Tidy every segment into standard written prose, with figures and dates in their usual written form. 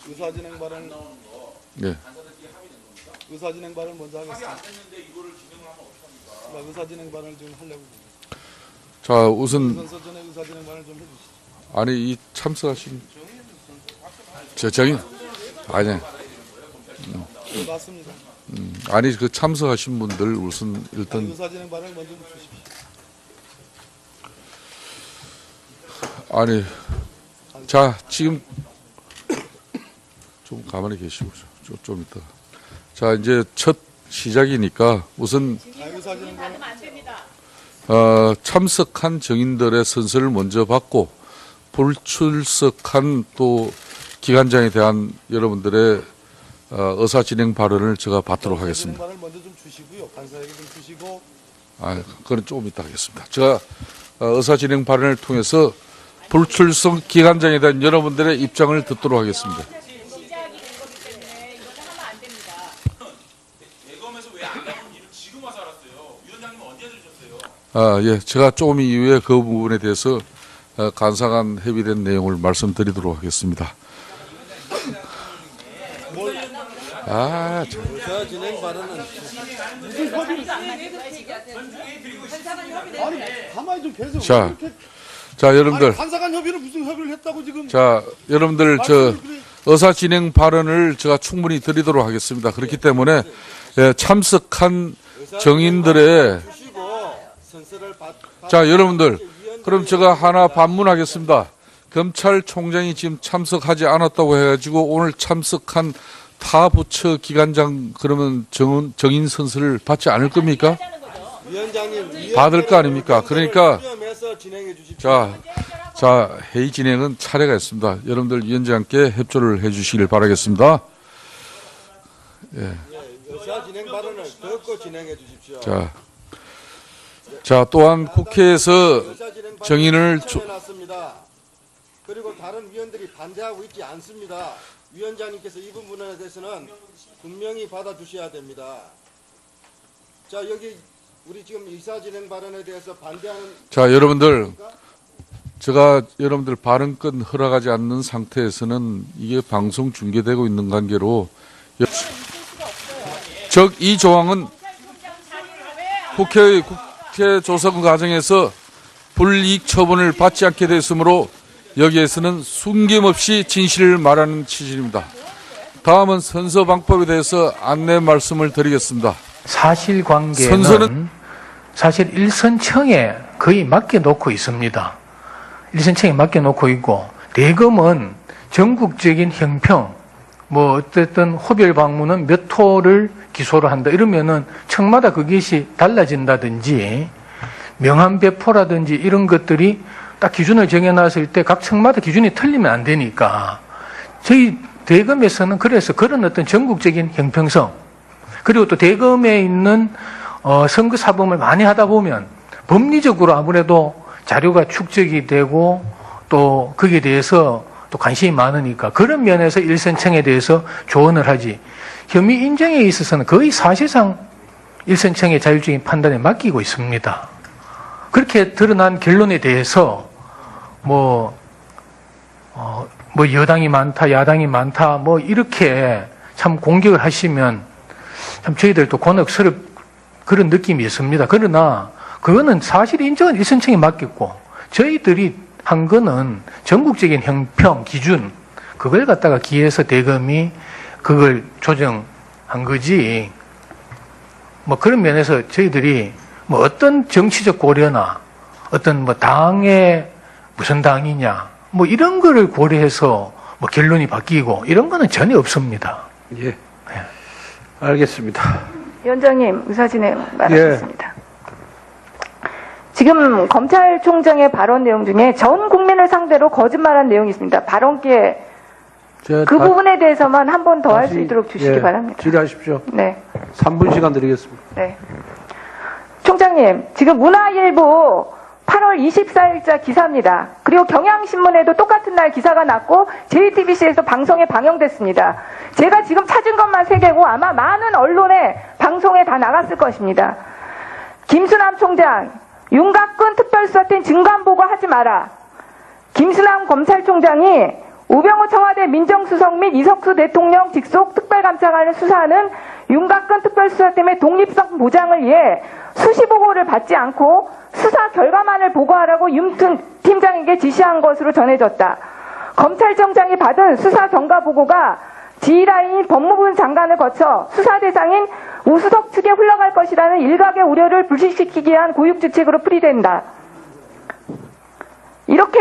의사진행 발언 네. 의사진행 발언 먼저 하겠습니다. 의사진행 발언을 좀 하려고. 자, 우선 선서 전에 의사진행 발언 좀 해주시죠. 아니 이 참석하신 정인 아니 맞습니다. 아니 그 참석하신 분들 우선 일단 의사진행 발언 먼저 좀 주십시오. 아니 자 지금 좀 가만히 계시고 좀 이따 자 이제 첫 시작이니까 우선 의사진행 발언 참석한 정인들의 선서를 먼저 받고 불출석한 또 기관장에 대한 여러분들의 의사진행 발언을 제가 받도록 하겠습니다. 발언을 먼저 좀 주시고요. 간사에게 좀 주시고. 그건 조금 이따 하겠습니다. 제가 의사진행 발언을 통해서 불출석 기관장에 대한 여러분들의 입장을 듣도록 하겠습니다. 대검에서 왜 안 나온 일을 지금 와서 알았어요? 위원장님은 언제 들으셨어요? 예, 제가 조금 이후에 그 부분에 대해서 간사간 협의된 내용을 말씀드리도록 하겠습니다. 의사진행 발언은 무슨 협의를? 아니 가만히 좀 계세요. 자, 여러분들. 간사간 협의를 무슨 협의를 했다고 지금? 자, 여러분들 의사진행 발언을 제가 충분히 드리도록 하겠습니다. 그렇기 때문에 참석한 정인들의 자, 여러분들 그럼 제가 하나 반문하겠습니다. 검찰총장이 지금 참석하지 않았다고 해가지고 오늘 참석한 타 부처 기관장 그러면 정인 선서를 받지 않을 겁니까? 위원장님 받을 거 아닙니까? 그러니까 진행해 주십시오. 자 회의 진행은 차례가 있습니다. 여러분들 위원장께 협조를 해주시길 바라겠습니다. 예. 의사 진행 발언을 듣고 진행해 주십시오. 자 또한 국회에서 정인을 해놨습니다. 그리고 다른 위원들이 반대하고 있지 않습니다. 위원장님께서 이 부분에 대해서는 분명히 받아주셔야 됩니다. 자 여기 우리 지금 의사진행 발언에 대해서 반대하는 자 여러분들 제가 여러분들 발언권 허락하지 않는 상태에서는 이게 방송 중계되고 있는 관계로 즉 이 조항은 국회 조성 과정에서 불이익 처분을 받지 않게 됐으므로 여기에서는 숨김없이 진실을 말하는 취지입니다. 다음은 선서방법에 대해서 안내 말씀을 드리겠습니다. 사실관계는 사실 일선청에 거의 맡겨놓고 있습니다. 일선청에 맡겨놓고 있고 대검은 전국적인 형평 뭐 어쨌든 호별 방문은 몇 호를 기소를 한다 이러면은 청마다 그것이 달라진다든지 명함 배포라든지 이런 것들이 딱 기준을 정해놨을 때 각 청마다 기준이 틀리면 안 되니까 저희 대검에서는 그래서 그런 어떤 전국적인 형평성 그리고 또 대검에 있는 선거 사범을 많이 하다 보면 법리적으로 아무래도 자료가 축적이 되고 또 거기에 대해서 또 관심이 많으니까 그런 면에서 일선청에 대해서 조언을 하지 혐의 인정에 있어서는 거의 사실상 일선청의 자율적인 판단에 맡기고 있습니다. 그렇게 드러난 결론에 대해서 뭐 여당이 많다, 야당이 많다, 뭐 이렇게 참 공격을 하시면 참 저희들도 곤혹스럽 그런 느낌이 있습니다. 그러나 그거는 사실 인정은 일선청에 맡겼고 저희들이 한 거는 전국적인 형평 기준 그걸 갖다가 기해서 대검이 그걸 조정한 거지. 뭐 그런 면에서 저희들이 뭐 어떤 정치적 고려나 어떤 뭐 당의 무슨 당이냐 뭐 이런 거를 고려해서 뭐 결론이 바뀌고 이런 거는 전혀 없습니다. 예. 알겠습니다. 위원장님 의사진행 말하겠습니다. 지금 검찰총장의 발언 내용 중에 전 국민을 상대로 거짓말한 내용이 있습니다. 발언기에 그 부분에 대해서만 한 번 더 할 수 있도록 주시기 바랍니다. 질의하십시오. 네. 3분 시간 드리겠습니다. 네. 총장님, 지금 문화일보 8월 24일자 기사입니다. 그리고 경향신문에도 똑같은 날 기사가 났고 JTBC에서 방송에 방영됐습니다. 제가 지금 찾은 것만 3개고 아마 많은 언론에 방송에 다 나갔을 것입니다. 김수남 총장, 윤곽근 특별수사팀 증거보고 하지 마라. 김수남 검찰총장이 우병우 청와대 민정수석 및 이석수 대통령 직속 특별감찰관의 수사는 윤곽근 특별수사팀의 독립성 보장을 위해 수시 보고를 받지 않고 수사 결과만을 보고하라고 윤 팀장에게 지시한 것으로 전해졌다. 검찰청장이 받은 수사 경과 보고가 지휘라인인 법무부 장관을 거쳐 수사 대상인 우수석 측에 흘러갈 것이라는 일각의 우려를 불식시키기 위한 고육지책으로 풀이된다. 이렇게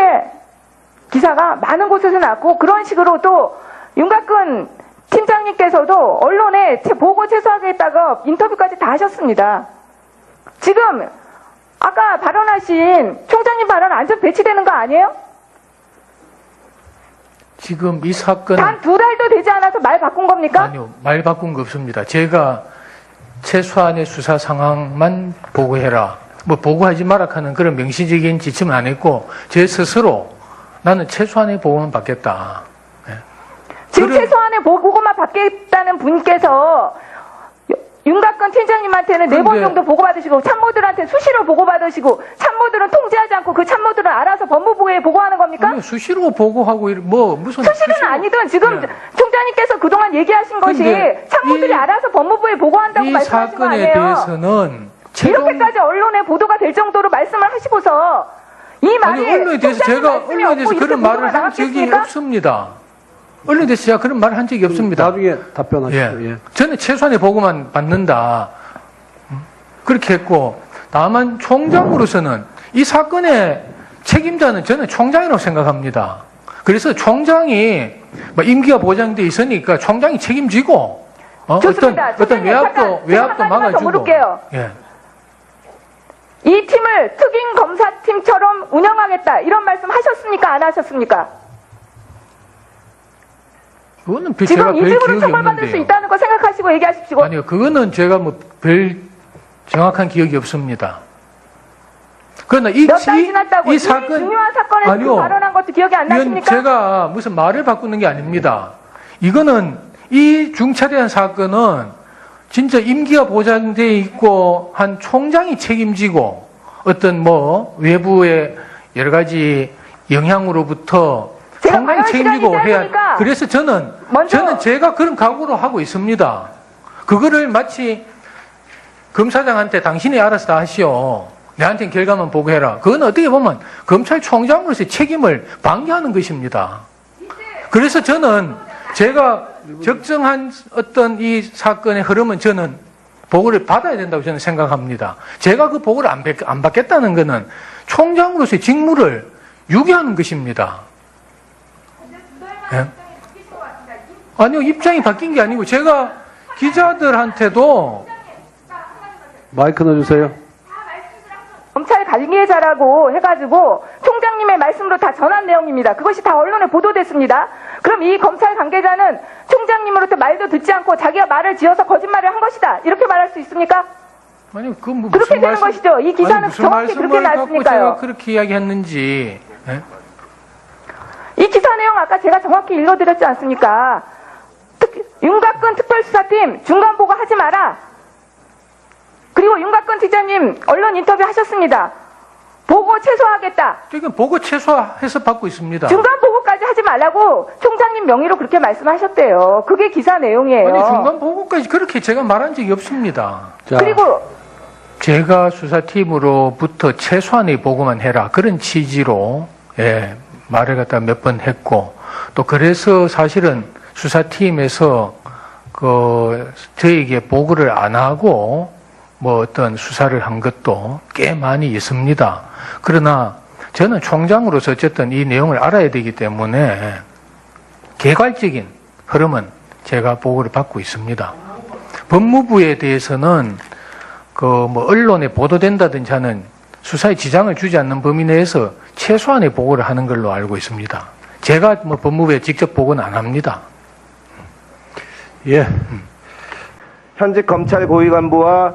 기사가 많은 곳에서 났고, 그런 식으로 또 윤곽근 팀장님께서도 언론에 보고 최소화하겠다고 인터뷰까지 다 하셨습니다. 지금 아까 발언하신 총장님 발언 안전 배치되는 거 아니에요? 지금 이 사건 단 2달도 되지 않아서 말 바꾼 겁니까? 아니요, 말 바꾼 거 없습니다. 제가 최소한의 수사 상황만 보고해라, 뭐 보고하지 마라 하는 그런 명시적인 지침은 안 했고, 제 스스로 나는 최소한의 보고만 받겠다. 지금 그런- 최소한의 보고만 받겠다는 분께서 윤곽근 팀장님한테는 4번 근데- 정도 보고받으시고, 참모들한테 수시로 보고받으시고, 참모들은 통제하지 않고 그 참모들은 알아서 법무부에 보고하는 겁니까? 아니요, 수시로 보고하고 뭐 무슨 수시는 수시로- 아니든 지금 네. 총장님께서 그동안 얘기하신 것이 근데 참모들이 이- 알아서 법무부에 보고한다고 이 말씀하신 거 사건에 아니에요? 대해서는 이렇게까지 언론에 보도가 될 정도로 말씀을 하시고서 이 말이 아니, 언론에 대해서 총장님 제가 말씀이 언론에 대해서 없고 이렇게 그런 말을 보도가 한 적이 나갔겠습니까? 없습니다. 언론에 대해서 제가 그런 말을 한 적이 없습니다. 나중에 답변하시죠. 예. 예. 저는 최소한의 보고만 받는다. 그렇게 했고, 다만 총장으로서는 이 사건의 책임자는 저는 총장이라고 생각합니다. 그래서 총장이 뭐 임기가 보장돼 있으니까 총장이 책임지고 좋습니다. 어떤 총장님, 외압도 제가 한 가지만 더 막아주고. 물을게요. 예. 이 팀을 특임 검사팀처럼 운영하겠다 이런 말씀 하셨습니까? 안 하셨습니까? 그거는 제가 지금 별 이 식으로 기억이 처벌받을 수 없는데요. 있다는 거 생각하시고 얘기하십시오. 아니요, 그거는 제가 뭐 별 정확한 기억이 없습니다. 그러나 몇 달 지났다고 이 중요한 사건에서 아니요. 그 발언한 것도 기억이 안 위원, 나십니까? 제가 무슨 말을 바꾸는 게 아닙니다. 이거는 이 중차대한 사건은 진짜 임기가 보장돼 있고 한 총장이 책임지고 어떤 뭐 외부의 여러 가지 영향으로부터 제가 총장이 발언 책임지고 시간이 해야. 짧으니까 그래서 먼저- 저는 제가 그런 각오로 하고 있습니다. 그거를 마치 검사장한테 당신이 알아서 다 하시오. 내한테는 결과만 보고해라. 그건 어떻게 보면 검찰총장으로서의 책임을 방기하는 것입니다. 그래서 저는 제가 적정한 어떤 이 사건의 흐름은 저는 보고를 받아야 된다고 저는 생각합니다. 제가 그 보고를 안 받겠다는 것은 총장으로서의 직무를 유기하는 것입니다. 예? 아니요, 입장이 바뀐 게 아니고 제가 기자들한테도 마이크 넣어주세요. 검찰 관계자라고 해가지고 총장님의 말씀으로 다 전한 내용입니다. 그것이 다 언론에 보도됐습니다. 그럼 이 검찰 관계자는 총장님으로부터 말도 듣지 않고 자기가 말을 지어서 거짓말을 한 것이다. 이렇게 말할 수 있습니까? 아니, 그 뭐 그렇게 무슨 되는 것이죠. 이 기사는 아니, 무슨 정확히 그렇게 말씀을 갖고 나왔으니까요. 제가 그렇게 이야기했는지. 예? 이 기사 내용 아까 제가 정확히 읽어드렸지 않습니까? 윤곽근 특별수사팀 중간 보고 하지 마라. 그리고 윤곽근 팀장님 언론 인터뷰 하셨습니다. 보고 최소화하겠다. 지금 보고 최소화해서 받고 있습니다. 중간 보고까지 하지 말라고 총장님 명의로 그렇게 말씀하셨대요. 그게 기사 내용이에요. 아니, 중간 보고까지 그렇게 제가 말한 적이 없습니다. 자, 그리고 제가 수사팀으로부터 최소한의 보고만 해라. 그런 취지로, 예, 말을 갖다 몇 번 했고, 또 그래서 사실은 수사팀에서 저에게 보고를 안 하고 뭐 어떤 수사를 한 것도 꽤 많이 있습니다. 그러나 저는 총장으로서 어쨌든 이 내용을 알아야 되기 때문에 개괄적인 흐름은 제가 보고를 받고 있습니다. 법무부에 대해서는 뭐 언론에 보도된다든지 하는 수사에 지장을 주지 않는 범위 내에서 최소한의 보고를 하는 걸로 알고 있습니다. 제가 뭐 법무부에 직접 보고는 안 합니다. 예. 현직 검찰 고위 간부와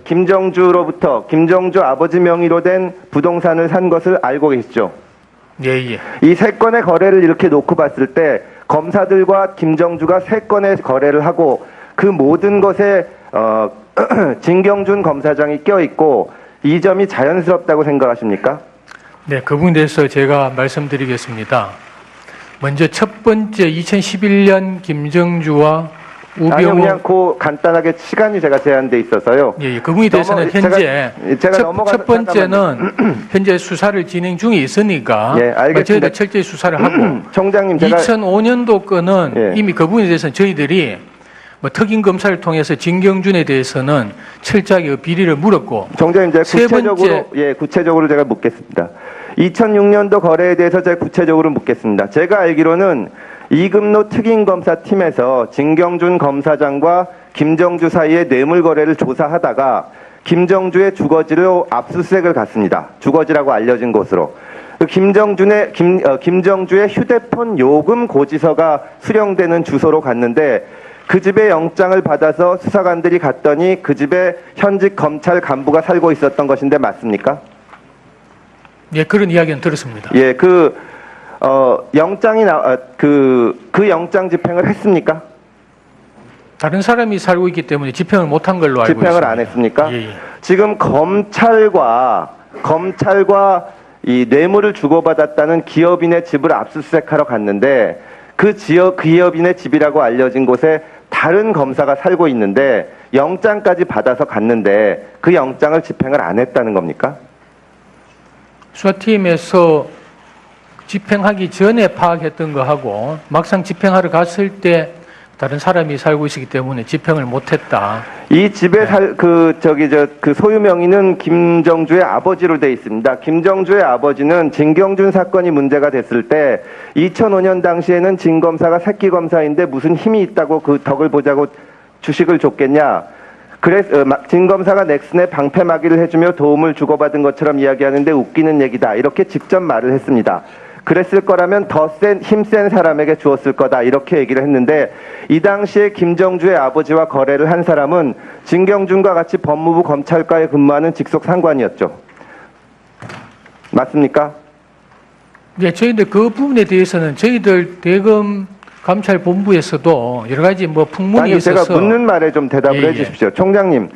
김정주로부터 김정주 아버지 명의로 된 부동산을 산 것을 알고 계시죠? 예, 예. 이 세 건의 거래를 이렇게 놓고 봤을 때 검사들과 김정주가 세 건의 거래를 하고 그 모든 것에 진경준 검사장이 껴있고 이 점이 자연스럽다고 생각하십니까? 네, 그 부분에 대해서 제가 말씀드리겠습니다. 먼저 첫 번째 2011년 김정주와 아니요, 우병우 그냥 그 간단하게 시간이 제가 제한돼 있어서요. 예, 그 부분에 대해서는 현재 제가 첫 번째는 현재 수사를 진행 중에 있으니까 예, 알겠습니다. 저희가 철저히 수사를 하고 총장님, 제가 2005년도 건은 예. 이미 그 부분에 대해서는 저희들이 뭐 특임 검사를 통해서 진경준에 대해서는 철저하게 비리를 물었고 총장님, 제가 세 구체적으로 제가 묻겠습니다. 2006년도 거래에 대해서 제가 구체적으로 묻겠습니다. 제가 알기로는 이금노 특임검사팀에서 진경준 검사장과 김정주 사이의 뇌물 거래를 조사하다가 김정주의 주거지로 압수수색을 갔습니다. 주거지라고 알려진 곳으로. 김정주의 휴대폰 요금 고지서가 수령되는 주소로 갔는데 그 집에 영장을 받아서 수사관들이 갔더니 그 집에 현직 검찰 간부가 살고 있었던 것인데 맞습니까? 예, 그런 이야기는 들었습니다. 예, 그 영장 집행을 했습니까? 다른 사람이 살고 있기 때문에 집행을 못한 걸로 알고 있습니다. 집행을 안 했습니까? 예, 예. 지금 검찰과 이 뇌물을 주고받았다는 기업인의 집을 압수수색하러 갔는데 그 기업인의 집이라고 알려진 곳에 다른 검사가 살고 있는데 영장까지 받아서 갔는데 그 영장을 집행을 안 했다는 겁니까? 수사팀에서 집행하기 전에 파악했던 거하고 막상 집행하러 갔을 때 다른 사람이 살고 있기 때문에 집행을 못했다. 이 집에 그 소유 명의는 김정주의 아버지로 돼 있습니다. 김정주의 아버지는 진경준 사건이 문제가 됐을 때 2005년 당시에는 진 검사가 새끼 검사인데 무슨 힘이 있다고 그 덕을 보자고 주식을 줬겠냐. 그래서 진 검사가 넥슨에 방패 막이를 해주며 도움을 주고받은 것처럼 이야기하는데 웃기는 얘기다. 이렇게 직접 말을 했습니다. 그랬을 거라면 더 힘센 사람에게 주었을 거다. 이렇게 얘기를 했는데 이 당시에 김정주의 아버지와 거래를 한 사람은 진경준과 같이 법무부 검찰과에 근무하는 직속 상관이었죠. 맞습니까? 네, 저희들 그 부분에 대해서는 저희들 대검 감찰본부에서도 여러 가지 뭐 풍문이 있어서 제가 묻는 말에 좀 대답을 해주십시오. 총장님,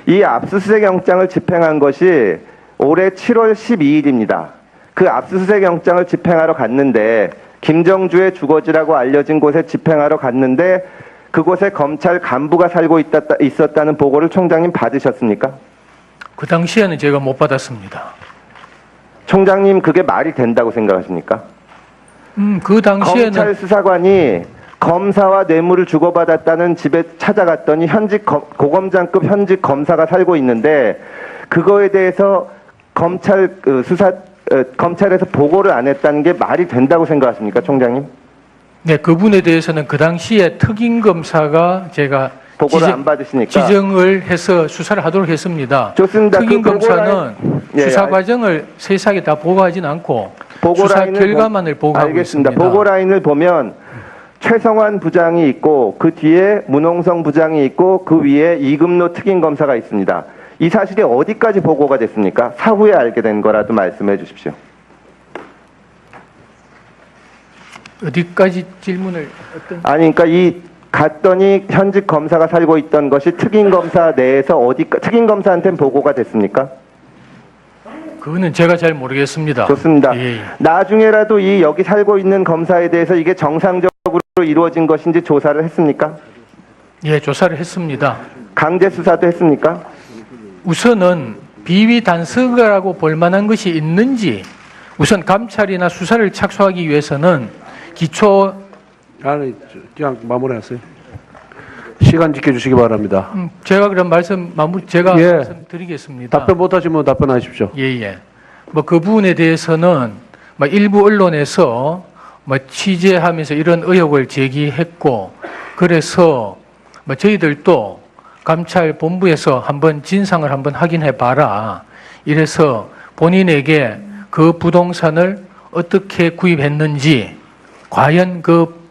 이 압수수색 영장을 집행한 것이 올해 7월 12일입니다. 그 압수수색 영장을 집행하러 갔는데 김정주의 주거지라고 알려진 곳에 집행하러 갔는데 그곳에 검찰 간부가 살고 있었다는 보고를 총장님 받으셨습니까? 그 당시에는 제가 못 받았습니다. 총장님, 그게 말이 된다고 생각하십니까? 그 당시에는 검찰 수사관이 검사와 뇌물을 주고받았다는 집에 찾아갔더니 고검장급 현직 검사가 살고 있는데 그거에 대해서 검찰에서 보고를 안 했다는 게 말이 된다고 생각하십니까, 총장님? 네, 그분에 대해서는 그 당시에 특임 검사가 제가 보고를 안 받으시니까 지정을 해서 수사를 하도록 했습니다. 좋습니다. 특임 그 검사는 수사 과정을 세세하게 다 보고하지는 않고 수사 결과만을 보고하고 알겠습니다. 있습니다. 보고 라인을 보면 최성환 부장이 있고 그 뒤에 문홍성 부장이 있고 그 위에 이금노 특임 검사가 있습니다. 이 사실이 어디까지 보고가 됐습니까? 사후에 알게 된 거라도 말씀해 주십시오. 어디까지 질문을 아니, 그러니까 갔더니 현직 검사가 살고 있던 것이 특임 검사 내에서 특임 검사한테는 보고가 됐습니까? 그거는 제가 잘 모르겠습니다. 좋습니다. 예. 나중에라도 여기 살고 있는 검사에 대해서 이게 정상적으로 이루어진 것인지 조사를 했습니까? 예, 조사를 했습니다. 강제 수사도 했습니까? 우선은 비위 단서라고 볼 만한 것이 있는지 우선 감찰이나 수사를 착수하기 위해서는 기초 아니, 그냥 마무리하세요. 시간 지켜주시기 바랍니다. 제가 그럼 말씀드리겠습니다. 답변 못하시면 답변하십시오. 예. 뭐 그 부분에 대해서는 뭐 일부 언론에서 뭐 취재하면서 이런 의혹을 제기했고 그래서 뭐 저희들도 감찰본부에서 한번 진상을 한번 확인해 봐라. 이래서 본인에게 그 부동산을 어떻게 구입했는지 과연 그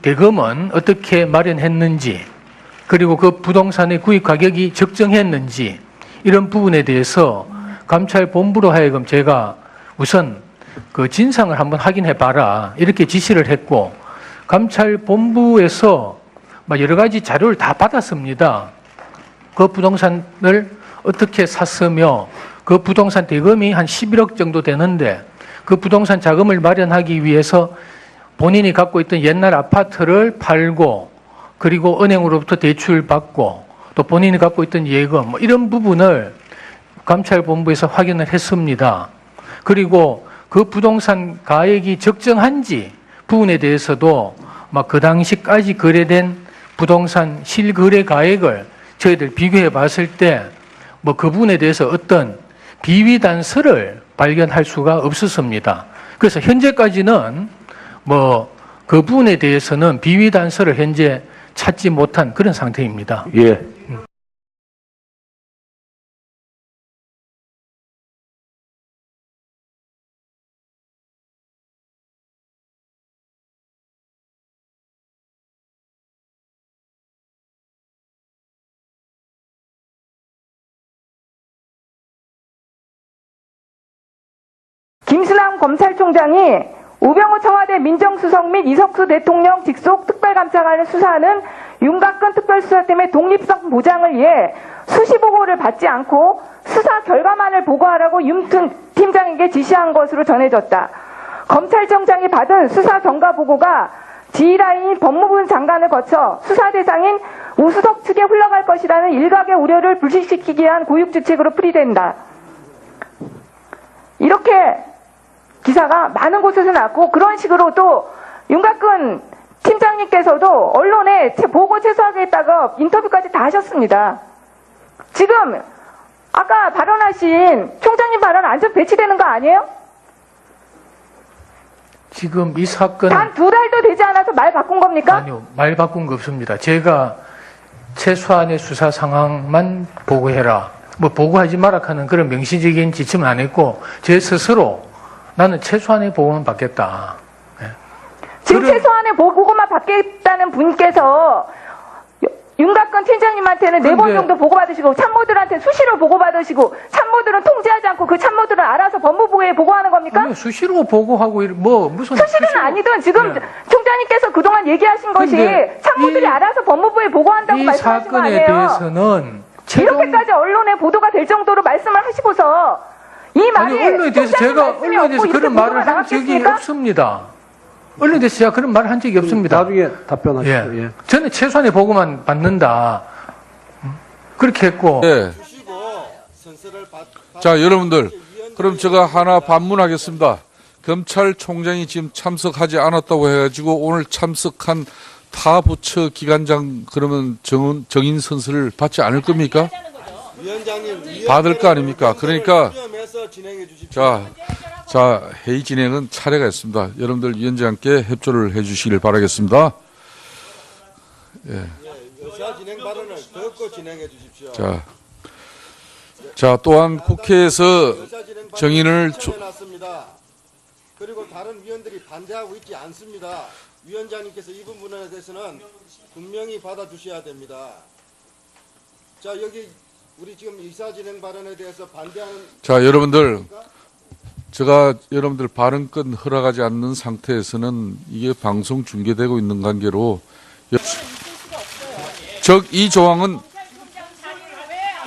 대금은 어떻게 마련했는지 그리고 그 부동산의 구입 가격이 적정했는지 이런 부분에 대해서 감찰본부로 하여금 제가 우선 그 진상을 한번 확인해 봐라 이렇게 지시를 했고 감찰본부에서 여러 가지 자료를 다 받았습니다. 그 부동산을 어떻게 샀으며 그 그 부동산 대금이 한 11억 정도 되는데 그 부동산 자금을 마련하기 위해서 본인이 갖고 있던 옛날 아파트를 팔고 그리고 은행으로부터 대출 받고 또 본인이 갖고 있던 예금 뭐 이런 부분을 감찰본부에서 확인을 했습니다. 그리고 그 부동산 가액이 적정한지 부분에 대해서도 막 그 당시까지 거래된 부동산 실거래 가액을 저희들 비교해 봤을 때 뭐 그 부분에 대해서 어떤 비위 단서를 발견할 수가 없었습니다. 그래서 현재까지는 뭐 그 부분에 대해서는 비위 단서를 현재 찾지 못한 그런 상태입니다. 예. 김수남 검찰총장이 우병우 청와대 민정수석 및 이석수 대통령 직속 특별감찰관을 수사하는 윤곽근 특별수사팀의 독립성 보장을 위해 수시 보고를 받지 않고 수사 결과만을 보고하라고 윤 팀장에게 지시한 것으로 전해졌다. 검찰청장이 받은 수사 경과 보고가 지휘라인인 법무부 장관을 거쳐 수사 대상인 우수석 측에 흘러갈 것이라는 일각의 우려를 불식시키기 위한 고육지책으로 풀이된다. 이렇게 기사가 많은 곳에서 났고 그런 식으로 또 윤곽근 팀장님께서도 언론에 보고 최소화하겠다고 인터뷰까지 다 하셨습니다. 지금 아까 발언하신 총장님 발언 안전 배치되는 거 아니에요? 지금 이 사건 단 2달도 되지 않아서 말 바꾼 겁니까? 아니요, 말 바꾼 거 없습니다. 제가 최소한의 수사 상황만 보고해라. 뭐 보고하지 마라 하는 그런 명시적인 지침은 안 했고 제 스스로 나는 최소한의 보고만 받겠다. 네. 지금 최소한의 보고만 받겠다는 분께서 윤곽근 팀장님한테는 4번 정도 보고받으시고 참모들한테 수시로 보고받으시고 참모들은 통지하지 않고 그 참모들은 알아서 법무부에 보고하는 겁니까? 아니요, 수시로 보고하고 뭐 무슨 수시는 수시로, 아니든 지금 네. 총장님께서 그동안 얘기하신 것이 근데 참모들이 알아서 법무부에 보고한다고 이 말씀하신 거 사건에 아니에요? 대해서는 최종 이렇게까지 언론에 보도가 될 정도로 말씀을 하시고서 이 말이 아니 언론에 대해서 총장님 제가 말씀이 언론에 대해서 없고 그런 이렇게 말을 보도가 한 적이 나갔겠습니까? 없습니다. 언론에 대해서 제가 그런 말을 한 적이 없습니다. 나중에 답변하시죠. 예. 예. 저는 최소한의 보고만 받는다. 그렇게 했고 예. 주시고 선서를 자, 여러분들, 그럼 제가 하나 반문하겠습니다. 검찰총장이 지금 참석하지 않았다고 해가지고 오늘 참석한 타 부처 기관장 그러면 정인 선서를 받지 않을 겁니까? 위원장님 받을 거 아닙니까? 그러니까 수렴해서 진행해 주십시오. 자, 회의 진행은 차례가 있습니다. 여러분들 위원장께 협조를 해 주시길 바라겠습니다. 의사 진행 발언을 듣고 진행해 주십시오. 자, 또한 국회에서 의사 진행 정인을 해놨습니다. 그리고 다른 위원들이 반대하고 있지 않습니다. 위원장님께서 이 부분에 대해서는 분명히 받아주셔야 됩니다. 자, 여기 우리 지금 의사 진행 발언에 대해서 반대하는 자, 여러분들, 제가 여러분들 발언권 허락하지 않는 상태에서는 이게 방송 중계되고 있는 관계로 즉 이 조항은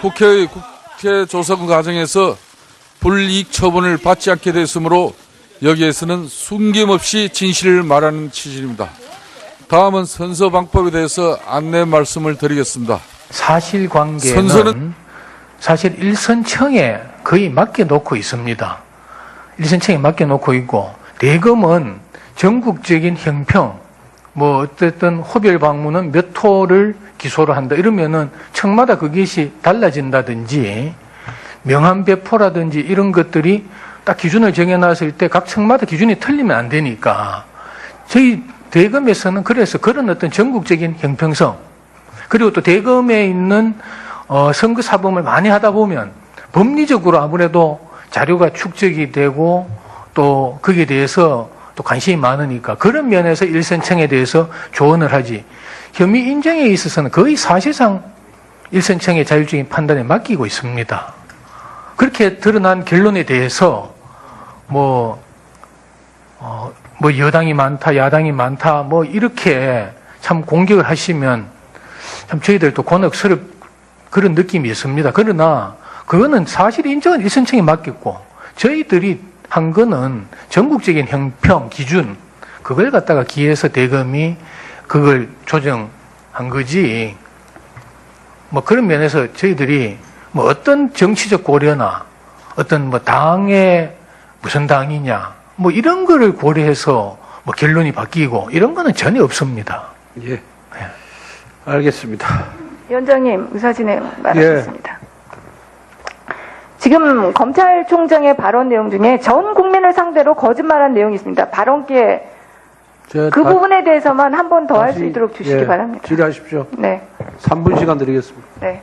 국회 조성 과정에서 불이익 처분을 받지 않게 됐으므로 여기에서는 숨김없이 진실을 말하는 취지입니다. 다음은 선서방법에 대해서 안내 말씀을 드리겠습니다. 사실관계는 선서는 사실 일선청에 거의 맡겨놓고 있습니다. 일선청에 맡겨놓고 있고 대검은 전국적인 형평 뭐 어쨌든 호별 방문은 몇 호를 기소를 한다 이러면은 청마다 그것이 달라진다든지 명함 배포라든지 이런 것들이 딱 기준을 정해놨을 때 각 청마다 기준이 틀리면 안 되니까 저희 대검에서는 그래서 그런 어떤 전국적인 형평성 그리고 또 대검에 있는 선거 사범을 많이 하다 보면 법리적으로 아무래도 자료가 축적이 되고 또 거기에 대해서 또 관심이 많으니까 그런 면에서 일선청에 대해서 조언을 하지 혐의 인정에 있어서는 거의 사실상 일선청의 자율적인 판단에 맡기고 있습니다. 그렇게 드러난 결론에 대해서 뭐 여당이 많다, 야당이 많다, 뭐 이렇게 참 공격을 하시면 참 저희들도 곤혹스럽 그런 느낌이 있습니다. 그러나 그거는 사실 인정은 일선청에 맡겼고 저희들이 한 거는 전국적인 형평 기준 그걸 갖다가 기해서 대검이 그걸 조정한 거지. 뭐 그런 면에서 저희들이 뭐 어떤 정치적 고려나 어떤 뭐 당의 무슨 당이냐 뭐 이런 거를 고려해서 뭐 결론이 바뀌고 이런 거는 전혀 없습니다. 예. 알겠습니다. 위원장님 의사 진행 말하겠습니다. 지금 검찰총장의 발언 내용 중에 전 국민을 상대로 거짓말한 내용이 있습니다. 발언기에 그 부분에 대해서만 한 번 더 할 수 있도록 주시기 바랍니다. 질의하십시오. 네. 3분 시간 드리겠습니다. 네.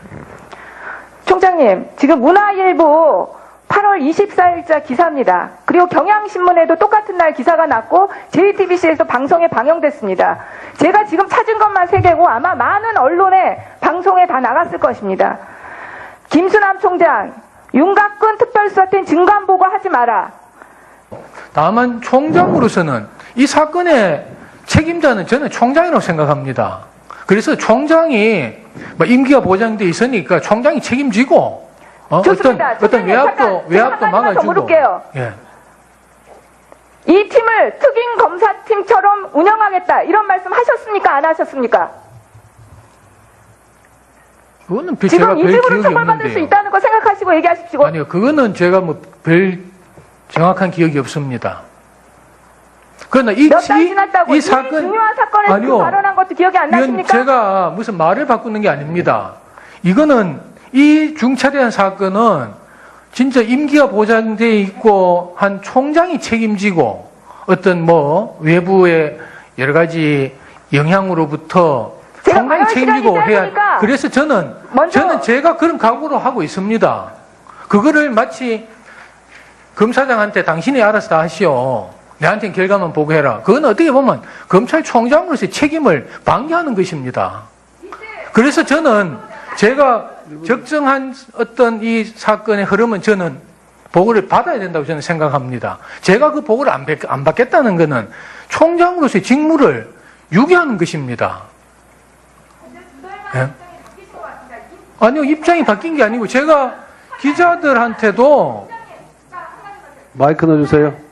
총장님, 지금 문화일보 8월 24일자 기사입니다. 그리고 경향신문에도 똑같은 날 기사가 났고 JTBC에서 방송에 방영됐습니다. 제가 지금 찾은 것만 3개고 아마 많은 언론에 방송에 다 나갔을 것입니다. 김수남 총장, 윤곽근 특별수사팀 증거보고 하지 마라. 다만 총장으로서는 이 사건의 책임자는 저는 총장이라고 생각합니다. 그래서 총장이 뭐 임기가 보장돼 있으니까 총장이 책임지고 좋습니다. 어떤 외압도 막아주고. 물을게요. 예. 이 팀을 특임 검사팀처럼 운영하겠다 이런 말씀 하셨습니까? 안 하셨습니까? 그거는 제가 지금 별 이 팀으로 기억이 처벌받을 수 없는데요. 있다는 거 생각하시고 얘기하십시오. 아니요, 그거는 제가 뭐 별 정확한 기억이 없습니다. 그러나 몇 달 지났다고 이 이 사건 중요한 사건에서 아니요. 발언한 것도 기억이 안 나십니까? 제가 무슨 말을 바꾸는 게 아닙니다. 이거는 이 중차대한 사건은 진짜 임기가 보장돼 있고 한 총장이 책임지고 어떤 뭐 외부의 여러 가지 영향으로부터 제가 총장이 발언 책임지고 시간이 해야. 짧으니까 그래서 저는 제가 그런 각오로 하고 있습니다. 그거를 마치 검사장한테 당신이 알아서 다 하시오. 내한테는 결과만 보고해라. 그건 어떻게 보면 검찰총장으로서의 책임을 방기하는 것입니다. 그래서 저는 제가 적정한 어떤 이 사건의 흐름은 저는 보고를 받아야 된다고 저는 생각합니다. 제가 그 보고를 안 받겠다는 것은 총장으로서의 직무를 유기하는 것입니다. 예? 아니요, 입장이 바뀐 게 아니고 제가 기자들한테도 마이크 넣어주세요.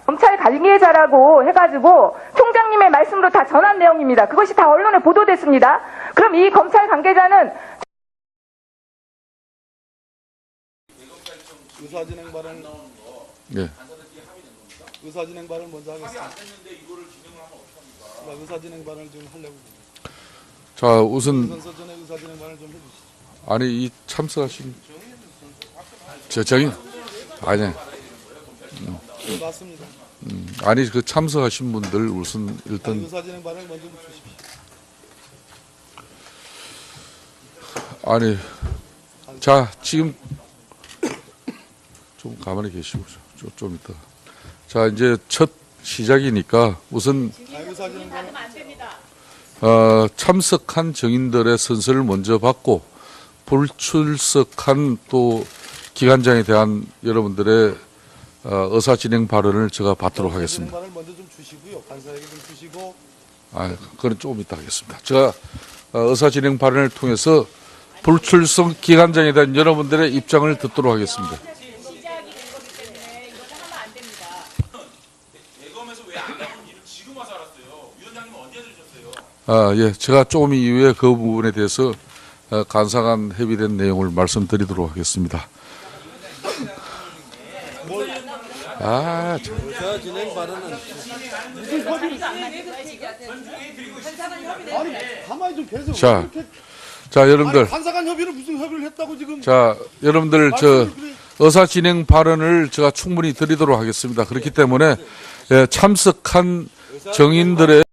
검찰 관계자라고 해가지고 총장님의 말씀으로 다 전한 내용입니다. 그것이 다 언론에 보도됐습니다. 그럼 이 검찰 관계자는 의사진행 발언 예. 의사진행 발언 먼저 하겠습니다. 나 의사진행 발언을 좀 하려고. 자, 우선 선서 전에 의사진행 발언 좀 해주시죠. 아니 이 참석하신 정인 아니 맞습니다. 아니 그 참석하신 분들 우선 일단 의사진행 발언 먼저 좀 주십시오. 아니 자 지금 좀 가만히 계시고 좀 이따 자 이제 첫 시작이니까 우선 의사진행 발언 참석한 정인들의 선서를 먼저 받고 불출석한 또 기관장에 대한 여러분들의 의사 진행 발언을 제가 받도록 하겠습니다. 발언 먼저 좀 주시고요. 간사에게 좀 주시고. 그건 조금 이따 하겠습니다. 제가 의사 진행 발언을 통해서 불출석 기관장에 대한 여러분들의 입장을 듣도록 하겠습니다. 대검에서 왜 안 나온 일을 지금 와서 알았어요. 위원장님은 언제 들으셨어요? 예, 제가 조금 이후에 그 부분에 대해서 간사간 협의된 내용을 말씀드리도록 하겠습니다. 의사 진행 발언은 무슨 협의를 아니 가만히 좀 계세요. 자 여러분들 간사간 협의를 무슨 협의를 했다고 지금. 자 여러분들 저 의사 진행 발언을 제가 충분히 드리도록 하겠습니다. 그렇기 때문에 참석한 정인들의